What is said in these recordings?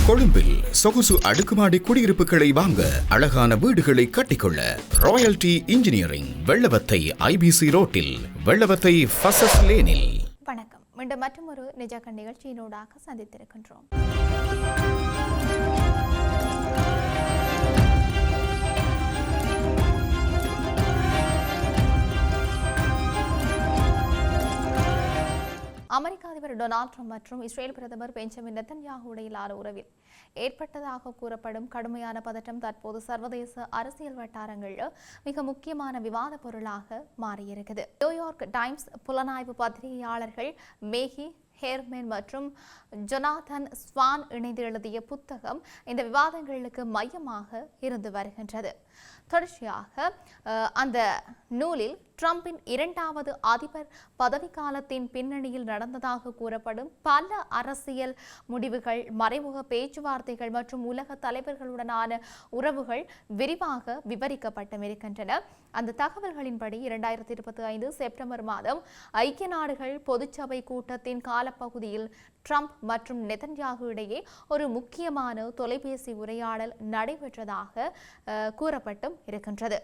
கொழும்பில் சொகுசு அடுக்குமாடி குடியிருப்புகளை வாங்க அழகான வீடுகளை கட்டிக்கொள்ள ராயல்டி இன்ஜினியரிங் வெள்ளவத்தை ஐபிசி ரோட்டில் வெள்ளவத்தை ஃபசஸ் லேனில். வணக்கம். மீண்டும் மற்றொரு நிஜாக்க நிகழ்ச்சியினூடாக சந்தித்திருக்கின்றோம். அமெரிக்க அதிபர் டொனால்ட் ட்ரம்ப் மற்றும் இஸ்ரேல் பிரதமர் பெஞ்சமின் நெத்தன்யாஹு இடையிலான உறவில் ஏற்பட்டதாக கூறப்படும் கடுமையான பதட்டம் தற்போது சர்வதேச அரசியல் வட்டாரங்களில் மிக முக்கியமான விவாத பொருளாக மாறியிருக்குது. நியூயார்க் டைம்ஸ் புலனாய்வு பத்திரிகையாளர்கள் மேகி ஹேர்மேன் மற்றும் ஜொனாதன் ஸ்வான் இணைந்து எழுதிய புத்தகம் இந்த விவாதங்களுக்கு மையமாக இருந்து வருகின்றது. தொடர்ச்சியாக அந்த நூலில் ட்ரம்பின் இரண்டாவது அதிபர் பதவிக்காலத்தின் பின்னணியில் நடந்ததாக கூறப்படும் பல அரசியல் முடிவுகள், மறைமுக பேச்சுவார்த்தைகள் மற்றும் உலக தலைவர்களுடனான உறவுகள் விரிவாக விவரிக்கப்பட்டும் இருக்கின்றன. அந்த தகவல்களின்படி 2025 செப்டம்பர் மாதம் ஐக்கிய நாடுகள் பொதுச்சபை கூட்டத்தின் காலப்பகுதியில் ட்ரம்ப் மற்றும் நெதன்யாகு இடையே ஒரு முக்கியமான தொலைபேசி உரையாடல் நடைபெற்றதாக கூறப்பட்டும் இருக்கின்றது.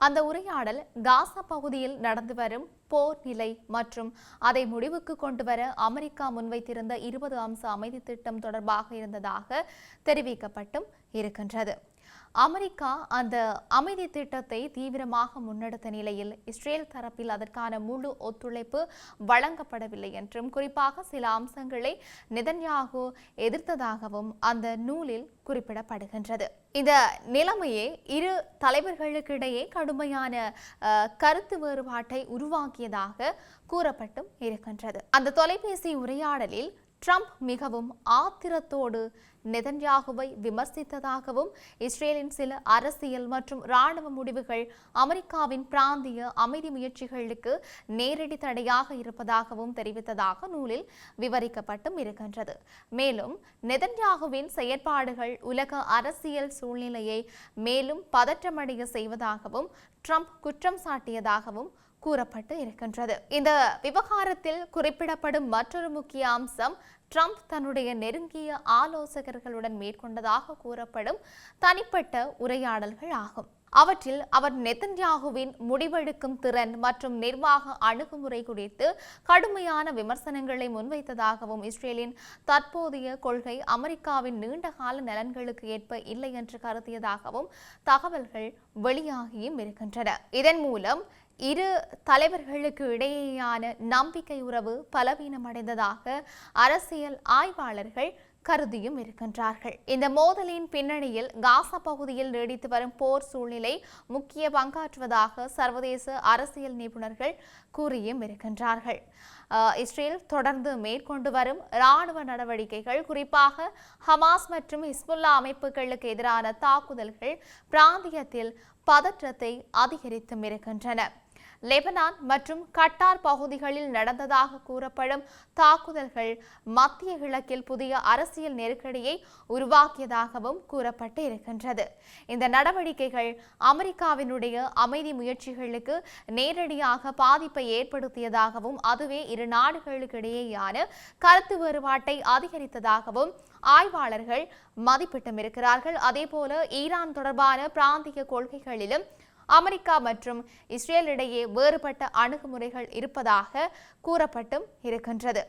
அந்த உரையாடல் காசா பகுதியில் நடந்து வரும் போர் நிலை மற்றும் அதை முடிவுக்கு கொண்டு வர அமெரிக்கா முன்வைத்திருந்த 20 அம்ச அமைதி திட்டம் தொடர்பாக இருந்ததாக தெரிவிக்கப்பட்டும் இருக்கின்றது. அமெரிக்கா அந்த அமைதி திட்டத்தை தீவிரமாக முன்னெடுத்த நிலையில் இஸ்ரேல் தரப்பில் அதற்கான முழு ஒத்துழைப்பு வழங்கப்படவில்லை என்றும், குறிப்பாக சில அம்சங்களை நெதன்யாகு எதிர்த்ததாகவும் அந்த நூலில் குறிப்பிடப்படுகின்றது. இந்த நிலைமையே இரு தலைவர்களுக்கிடையே கடுமையான கருத்து வேறுபாட்டை உருவாக்கியதாக கூறப்பட்டும் இருக்கின்றது. அந்த தொலைபேசி உரையாடலில் ட்ரம்ப் மிகவும் ஆத்திரத்தோடு நெதன்யாகுவை விமர்சித்ததாகவும், இஸ்ரேலின் சில அரசியல் மற்றும் இராணுவ முடிவுகள் அமெரிக்காவின் பிராந்திய அமைதி முயற்சிகளுக்கு நேரடி தடையாக இருப்பதாகவும் தெரிவித்ததாக நூலில் விவரிக்கப்பட்டும் இருக்கின்றது. மேலும் நெதன்யாகுவின் செயற்பாடுகள் உலக அரசியல் சூழ்நிலையை மேலும் பதற்றமடைய செய்வதாகவும் ட்ரம்ப் குற்றம் சாட்டியதாகவும் கூறப்பட்டு இருக்கின்றது. இந்த விவகாரத்தில் குறிப்பிடப்படும் மற்றொரு முக்கிய அம்சம் ட்ரம்ப் தன்னுடைய நெருங்கிய ஆலோசகர்களுடன் மேற்கொண்டதாக கூறப்படும் தனிப்பட்ட உரையாடல்கள் ஆகும். அவற்றில் அவர் நெதன்யாகுவின் முடிவெடுக்கும் திறன் மற்றும் நிர்வாக அணுகுமுறை குறித்து கடுமையான விமர்சனங்களை முன்வைத்ததாகவும், இஸ்ரேலின் தற்போதைய கொள்கை அமெரிக்காவின் நீண்டகால நலன்களுக்கு ஏற்ப இல்லை என்று கருதியதாகவும் தகவல்கள் வெளியாகியும் இருக்கின்றன. இதன் மூலம் இரு தலைவர்களுக்கு இடையேயான நம்பிக்கை உறவு பலவீனமடைந்ததாக அரசியல் ஆய்வாளர்கள் கருதியும் இருக்கின்றார்கள். இந்த மோதலின் பின்னணியில் காசா பகுதியில் நீடித்து வரும் போர் சூழ்நிலை முக்கிய பங்காற்றுவதாக சர்வதேச அரசியல் நிபுணர்கள் கூறியும் இருக்கின்றார்கள். இஸ்ரேல் தொடர்ந்து மேற்கொண்டு வரும் இராணுவ நடவடிக்கைகள், குறிப்பாக ஹமாஸ் மற்றும் ஹிஸ்புல்லா அமைப்புகளுக்கு எதிரான தாக்குதல்கள் பிராந்தியத்தில் பதற்றத்தை அதிகரித்தும் இருக்கின்றன. லெபனான் மற்றும் கட்டார் பகுதிகளில் நடந்ததாக கூறப்படும் தாக்குதல்கள் மத்திய கிழக்கில் புதிய அரசியல் நெருக்கடியை உருவாக்கியதாகவும் கூறப்பட்டு இருக்கின்றது. இந்த நடவடிக்கைகள் அமெரிக்காவினுடைய அமைதி முயற்சிகளுக்கு நேரடியாக பாதிப்பை ஏற்படுத்தியதாகவும், அதுவே இரு நாடுகளுக்கிடையேயான கருத்து வேறுபாட்டை அதிகரித்ததாகவும் ஆய்வாளர்கள் மதிப்பிட்டும் இருக்கிறார்கள். அதேபோல ஈரான் தொடர்பான பிராந்திய கொள்கைகளிலும் அமெரிக்கா மற்றும் இஸ்ரேல் இடையே வேறுபட்ட அணுகுமுறைகள் இருப்பதாக கூறப்பட்டும் இருக்கின்றது.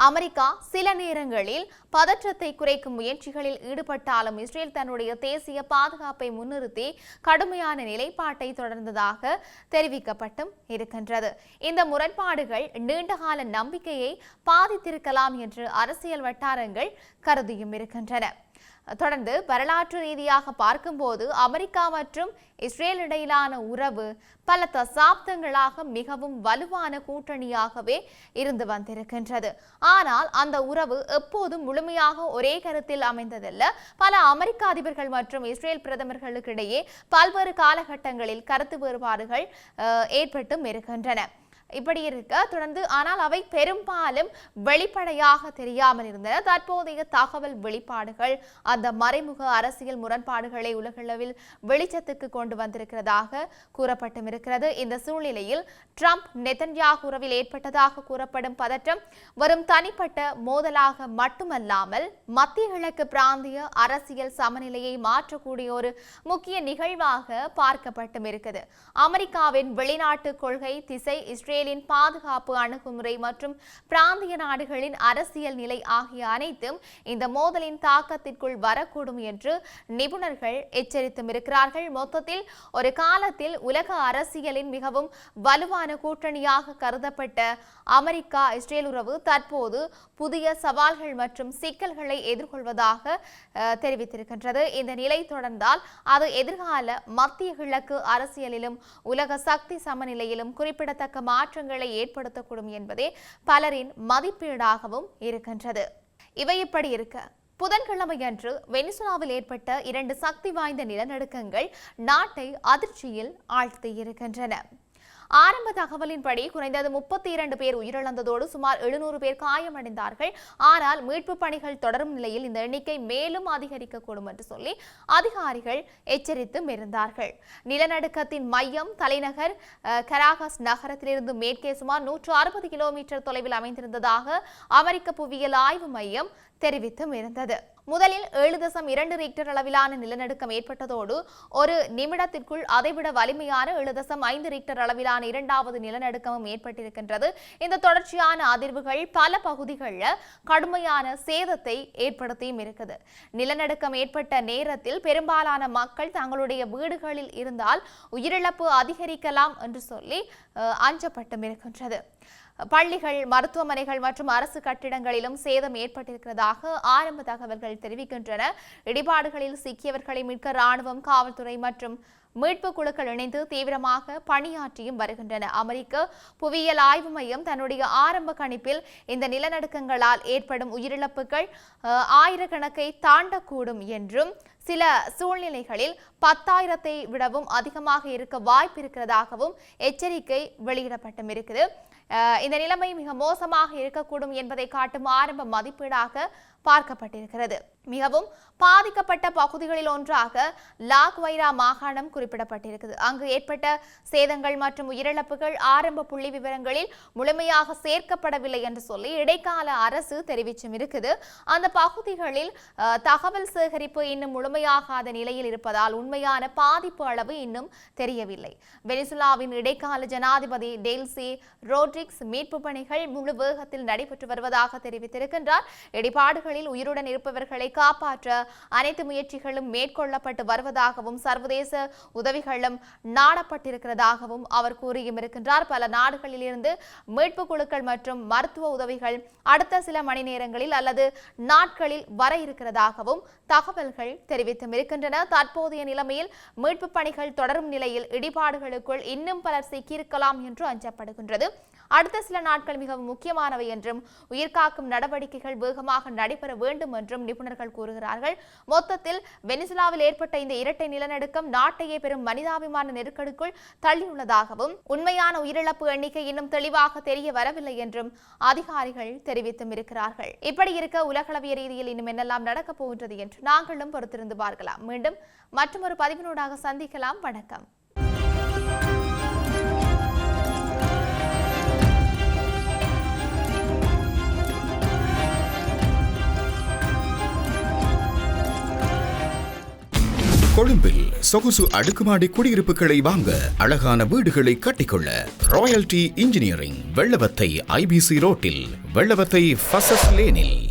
அமெரிக்கா சில நேரங்களில் பதற்றத்தை குறைக்கும் முயற்சிகளில் ஈடுபட்டாலும் இஸ்ரேல் தன்னுடைய தேசிய பாதுகாப்பை முன்னிறுத்தி கடுமையான நிலைப்பாட்டை தொடர்ந்ததாக தெரிவிக்கப்பட்டும் இருக்கின்றது. இந்த முரண்பாடுகள் நீண்டகால நம்பிக்கையை பாதித்திருக்கலாம் என்று அரசியல் வட்டாரங்கள் கருதியும் இருக்கின்றன. தொடர்ந்து வரலாற்று ரீதியாக பார்க்கும்போது அமெரிக்கா மற்றும் இஸ்ரேல் இடையிலான உறவு பல தசாப்தங்களாக மிகவும் வலுவான கூட்டணியாகவே இருந்து வந்திருக்கின்றது. ஆனால் அந்த உறவு எப்போதும் முழுமையாக ஒரே கருத்தில் அமைந்ததல்ல. பல அமெரிக்க அதிபர்கள் மற்றும் இஸ்ரேல் பிரதமர்களுக்கிடையே பல்வேறு காலகட்டங்களில் கருத்து வேறுபாடுகள் ஏற்பட்டும் இருக்கின்றன. இப்படி இருக்க தொடர்ந்து ஆனால் அவை பெரும்பாலும் வெளிப்படையாக தெரியாமல் இருந்தன. தற்போதைய தகவல் வெளிப்பாடுகள் அந்த மறைமுக அரசியல் முரண்பாடுகளை உலகளவில் வெளிச்சத்துக்கு கொண்டு வந்திருக்கிறதாக கூறப்பட்டும் இருக்கிறது. இந்த சூழ்நிலையில் ட்ரம்ப் நெதன்யாகு உறவில் ஏற்பட்டதாக கூறப்படும் பதற்றம் வரும் தனிப்பட்ட மோதலாக மட்டுமல்லாமல் மத்திய கிழக்கு பிராந்திய அரசியல் சமநிலையை மாற்றக்கூடிய ஒரு முக்கிய நிகழ்வாக பார்க்கப்பட்டும் இருக்குது. அமெரிக்காவின் வெளிநாட்டு கொள்கை திசை, இஸ்ரேலின் பாதுகாப்பு அணுகுமுறை மற்றும் பிராந்திய நாடுகளின் அரசியல் நிலை ஆகிய அனைத்தும் இந்த மோதலின் தாக்கத்திற்குள் வரக்கூடும் என்று நிபுணர்கள் எச்சரித்தும் இருக்கிறார்கள். மொத்தத்தில் ஒரு காலத்தில் உலக அரசியலின் மிகவும் வலுவான கூட்டணியாக கருதப்பட்ட அமெரிக்கா இஸ்ரேல் உறவு தற்போது புதிய சவால்கள் மற்றும் சிக்கல்களை எதிர்கொள்வதாக தெரிவித்திருக்கின்றது. இந்த நிலை தொடர்ந்தால் அது எதிர்கால மத்திய கிழக்கு அரசியலிலும் உலக சக்தி சமநிலையிலும் குறிப்பிடத்தக்க மாற்றங்களை ஏற்படுத்தக்கூடும் என்பதே பலரின் மதிப்பீடாகவும் இருக்கின்றது. இவை இப்படி இருக்க புதன்கிழமையன்று வெனிசுலாவில் ஏற்பட்ட 2 சக்தி வாய்ந்த நிலநடுக்கங்கள் நாட்டை அதிர்ச்சியில் ஆழ்த்தியிருக்கின்றன. ஆரம்ப தகவலின்படி குறைந்தது 32 பேர் உயிரிழந்ததோடு சுமார் 700 பேர் காயமடைந்தார்கள். ஆனால் மீட்பு பணிகள் தொடரும் நிலையில் இந்த எண்ணிக்கை மேலும் அதிகரிக்கக்கூடும் என்று சொல்லி அதிகாரிகள் எச்சரித்தும் இருந்தார்கள். நிலநடுக்கத்தின் மையம் தலைநகர் கராகஸ் நகரத்திலிருந்து மேற்கே சுமார் 160 கிலோமீட்டர் தொலைவில் அமைந்திருந்ததாக அமெரிக்க புவியியல் ஆய்வு மையம் தெரிவித்தும் இருந்தது. முதலில் 7.2 ரிக்டர் அளவிலான நிலநடுக்கம் ஏற்பட்டதோடு ஒரு நிமிடத்திற்குள் அதைவிட வலிமையான 7.5 ரிக்டர் அளவிலான இரண்டாவது நிலநடுக்கமும் ஏற்பட்டிருக்கின்றது. இந்த தொடர்ச்சியான அதிர்வுகள் பல பகுதிகளில் கடுமையான சேதத்தை ஏற்படுத்தியும் இருக்குது. நிலநடுக்கம் ஏற்பட்ட நேரத்தில் பெரும்பாலான மக்கள் தங்களுடைய வீடுகளில் இருந்தால் உயிரிழப்பு அதிகரிக்கலாம் என்று சொல்லி அஞ்சப்பட்டும் இருக்கின்றது. பள்ளிகள், மருத்துவமனைகள் மற்றும் அரசு கட்டிடங்களிலும் சேதம் ஏற்பட்டிருக்கிறதாக ஆரம்ப தகவல்கள் தெரிவிக்கின்றன. இடிபாடுகளில் சிக்கியவர்களை மீட்க ராணுவம், காவல்துறை மற்றும் மீட்பு குழுக்கள் இணைந்து தீவிரமாக பணியாற்றியும் வருகின்றன. அமெரிக்க புவியியல் ஆய்வு மையம் தன்னுடைய ஆரம்ப கணிப்பில் இந்த நிலநடுக்கங்களால் ஏற்படும் உயிரிழப்புகள் ஆயிரக்கணக்கை தாண்டக்கூடும் என்றும் சில சூழ்நிலைகளில் 10,000-ஐ விடவும் அதிகமாக இருக்க வாய்ப்பு இருக்கிறதாகவும் எச்சரிக்கை வெளியிடப்பட்டும் இருக்குது. இந்த நிலைமை மிக மோசமாக இருக்கக்கூடும் என்பதை காட்டும் ஆரம்ப மதிப்பீடாக பார்க்கப்பட்டிருக்கிறது. மிகவும் பாதிக்கப்பட்ட பகுதிகளில் ஒன்றாக லாக்வைரா மாகாணம் குறிப்பிடப்பட்டிருக்கிறது. அங்கு ஏற்பட்ட சேதங்கள் மற்றும் உயிரிழப்புகள் ஆரம்ப புள்ளி விவரங்களில் முழுமையாக சேர்க்கப்படவில்லை என்று சொல்லி இடைக்கால அரசு தெரிவிச்சும் இருக்குது. அந்த பகுதிகளில் தகவல் சேகரிப்பு இன்னும் முழுமையாகாத நிலையில் இருப்பதால் உண்மையான பாதிப்பு அளவு இன்னும் தெரியவில்லை. வெனிசுலாவின் இடைக்கால ஜனாதிபதி டெல்சி ரோட்ரிக்ஸ் மீட்பு பணிகள் முழு வேகத்தில் நடைபெற்று வருவதாக தெரிவித்திருக்கின்றார். இடிபாடுகளில் உயிருடன் இருப்பவர்களை காப்பாற்ற அனைத்து முயற்சிகளும் மேற்கொள்ளப்பட்டு வருவதாகவும் சர்வதேச உதவிகளும் நாடப்பட்டிருக்கிறதாகவும் அவர் கூறியும் இருக்கின்றார். பல நாடுகளில் இருந்து மீட்பு குழுக்கள் மற்றும் மருத்துவ உதவிகள் அடுத்த சில மணி நேரங்களில் அல்லது நாட்களில் வர இருக்கிறதாகவும் தகவல்கள் தெரிவித்தும் இருக்கின்றன. தற்போதைய நிலைமையில் மீட்பு பணிகள் தொடரும் நிலையில் இடிபாடுகளுக்குள் இன்னும் பலர் சிக்கியிருக்கலாம் என்று அஞ்சப்படுகின்றது. அடுத்த சில நாட்கள் மிகவும் முக்கியமானவை என்றும் உயிர்காக்கும் நடவடிக்கைகள் வேகமாக நடைபெற வேண்டும் என்றும் நிபுணர்கள் கூறுகிறார்கள். மொத்தத்தில் வெனிசுலாவில் ஏற்பட்ட இந்த இரட்டை நிலநடுக்கம் நாட்டையே பெரும் மனிதாபிமான நெருக்கடிக்குள் தள்ளியுள்ளதாகவும் உண்மையான உயிரிழப்பு எண்ணிக்கை இன்னும் தெளிவாக தெரிய வரவில்லை என்றும் அதிகாரிகள் தெரிவித்தும் இருக்கிறார்கள். இப்படி இருக்க உலகளவிய ரீதியில் இன்னும் என்னெல்லாம் நடக்கப் போகின்றது என்று நாங்களும் பொறுத்திருந்து பார்க்கலாம். மீண்டும் மற்றொரு பதிவினூடாக சந்திக்கலாம். வணக்கம். கொழும்பில் சொகுசு அடுக்குமாடி குடியிருப்புகளை வாங்க, அழகான வீடுகளை கட்டிக்கொள்ள ராயல்டி இன்ஜினியரிங் வெள்ளவத்தை IBC ரோட்டில், வெள்ளவத்தை ஃபசஸ் லேனில்.